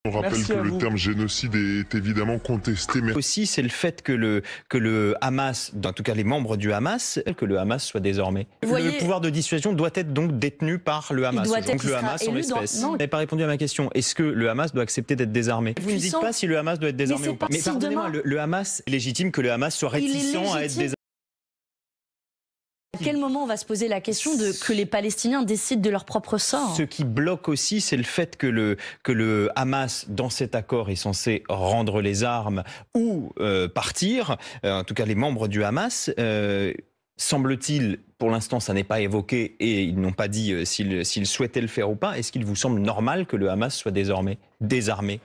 On rappelle que le terme génocide est évidemment contesté. Mais aussi, c'est le fait que le Hamas, en tout cas les membres du Hamas, que le Hamas soit désormais. Le pouvoir de dissuasion doit être donc détenu par le Hamas. Donc le Hamas en l'espèce. Vous n'avez pas répondu à ma question. Est-ce que le Hamas doit accepter d'être désarmé? Vous ne dites pas si le Hamas doit être désarmé ou pas. Mais pardonnez-moi, le Hamas, c'est légitime que le Hamas soit réticent à être désarmé. À quel moment on va se poser la question de que les Palestiniens décident de leur propre sort? Ce qui bloque aussi, c'est le fait que le Hamas, dans cet accord, est censé rendre les armes ou partir. En tout cas, les membres du Hamas, semble-t-il, pour l'instant, ça n'est pas évoqué et ils n'ont pas dit s'ils souhaitaient le faire ou pas. Est-ce qu'il vous semble normal que le Hamas soit désormais désarmé?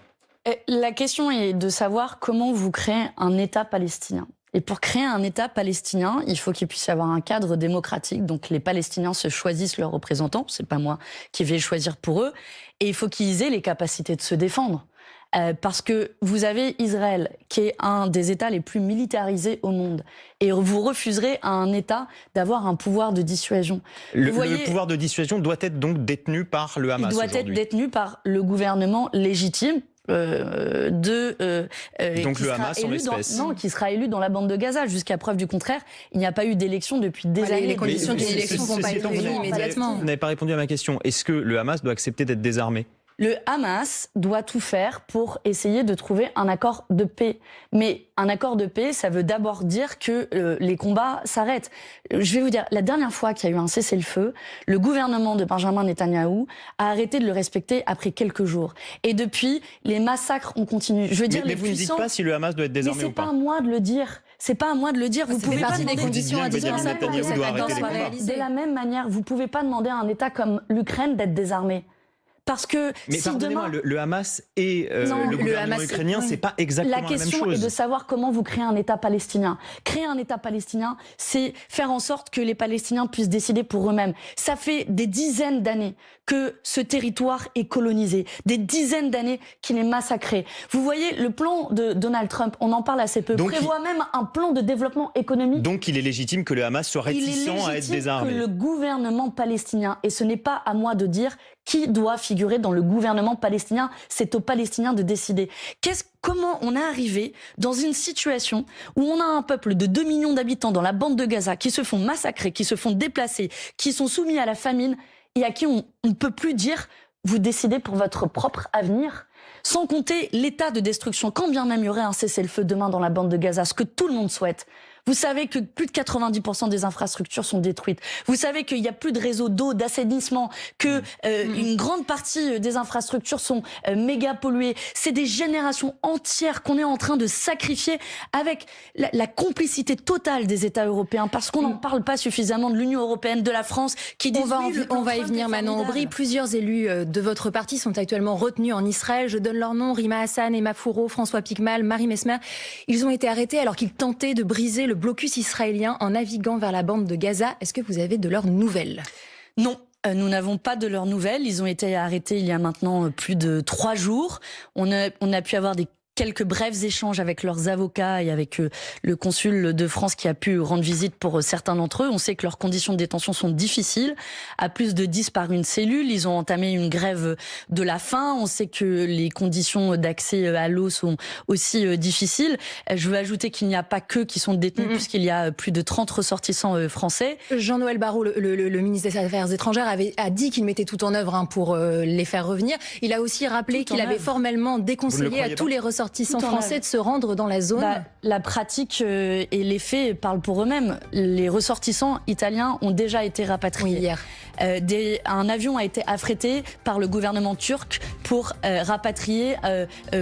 La question est de savoir comment vous créez un État palestinien. Et pour créer un État palestinien, il faut qu'il puisse y avoir un cadre démocratique. Donc les Palestiniens se choisissent leurs représentants, c'est pas moi qui vais choisir pour eux. Et il faut qu'ils aient les capacités de se défendre. Parce que vous avez Israël, qui est un des États les plus militarisés au monde. Et vous refuserez à un État d'avoir un pouvoir de dissuasion. Le pouvoir de dissuasion doit être donc détenu par le Hamas aujourd'hui. Il doit être détenu par le gouvernement légitime. Donc le Hamas en l'espèce. Non, qui sera élu dans la bande de Gaza. Jusqu'à preuve du contraire, il n'y a pas eu d'élection depuis des années. Les conditions d'une élection ne vont pas être réunies immédiatement. Vous n'avez pas répondu à ma question. Est-ce que le Hamas doit accepter d'être désarmé? Le Hamas doit tout faire pour essayer de trouver un accord de paix. Mais un accord de paix, ça veut d'abord dire que les combats s'arrêtent. Je vais vous dire, la dernière fois qu'il y a eu un cessez-le-feu, le gouvernement de Benjamin Netanyahou a arrêté de le respecter après quelques jours. Et depuis, les massacres ont continué. Je veux dire, mais vous ne dites pas si le Hamas doit être désarmé ou pas. Mais c'est pas à moi de le dire. C'est pas à moi de le dire. Vous pouvez pas demander des conditions indispensables pour que cet accord soit réalisé. De la même manière, vous pouvez pas demander à un État comme l'Ukraine d'être désarmé. Parce que mais si pardonnez-moi, demain... le Hamas et le gouvernement ukrainien, c'est pas exactement la même chose. La question est de savoir comment vous créez un État palestinien. Créer un État palestinien, c'est faire en sorte que les Palestiniens puissent décider pour eux-mêmes. Ça fait des dizaines d'années que ce territoire est colonisé, des dizaines d'années qu'il est massacré. Vous voyez, le plan de Donald Trump, on en parle assez peu, prévoit même un plan de développement économique. Donc il est légitime que le Hamas soit réticent à être désarmé. Il est légitime que le gouvernement palestinien, et ce n'est pas à moi de dire qui doit figurer dans le gouvernement palestinien, c'est aux Palestiniens de décider. Comment on est arrivé dans une situation où on a un peuple de 2 millions d'habitants dans la bande de Gaza qui se font massacrer, qui se font déplacer, qui sont soumis à la famine et à qui on ne peut plus dire « vous décidez pour votre propre avenir ». Sans compter l'état de destruction, quand bien même il y aurait un cessez-le-feu demain dans la bande de Gaza, ce que tout le monde souhaite. Vous savez que plus de 90% des infrastructures sont détruites. Vous savez qu'il n'y a plus de réseau d'eau, d'assainissement, que une grande partie des infrastructures sont méga polluées. C'est des générations entières qu'on est en train de sacrifier avec la complicité totale des États européens, parce qu'on n'en parle pas suffisamment de l'Union européenne, de la France, qui dit on va y venir, Manon Aubry. Plusieurs élus de votre parti sont actuellement retenus en Israël. Je donne leurs noms: Rima Hassan, Emma Fourreau, François Picmal, Marie Mesmer. Ils ont été arrêtés alors qu'ils tentaient de briser le blocus israélien en naviguant vers la bande de Gaza. Est-ce que vous avez de leurs nouvelles? Non. Nous n'avons pas de leurs nouvelles. Ils ont été arrêtés il y a maintenant plus de 3 jours. On a pu avoir quelques brefs échanges avec leurs avocats et avec le consul de France qui a pu rendre visite pour certains d'entre eux. On sait que leurs conditions de détention sont difficiles, à plus de 10 par une cellule. Ils ont entamé une grève de la faim. On sait que les conditions d'accès à l'eau sont aussi difficiles. Je veux ajouter qu'il n'y a pas qu'eux qui sont détenus, puisqu'il y a plus de 30 ressortissants français. Jean-Noël Barrot, le ministre des Affaires étrangères, a dit qu'il mettait tout en œuvre pour les faire revenir. Il a aussi rappelé qu'il avait formellement déconseillé à tous les ressortissants français de se rendre dans la zone. La pratique et les faits parlent pour eux-mêmes. Les ressortissants italiens ont déjà été rapatriés. Hier. Un avion a été affrété par le gouvernement turc pour rapatrier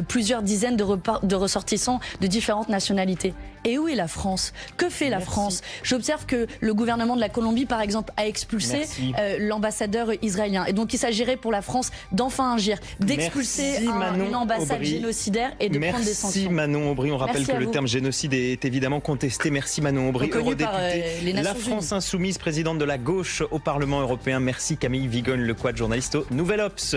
plusieurs dizaines de ressortissants de différentes nationalités. Et où est la France? Que fait la France? J'observe que le gouvernement de la Colombie, par exemple, a expulsé l'ambassadeur israélien. Et donc il s'agirait pour la France d'enfin agir, d'expulser une ambassade génocidaire et de prendre des sanctions. Merci Manon Aubry. On rappelle que le terme génocide est évidemment contesté. Merci Manon Aubry, eurodéputée, la France Insoumise, présidente de la gauche au Parlement européen. Merci Camille Vigogne-Lequat, journaliste au Nouvel Obs.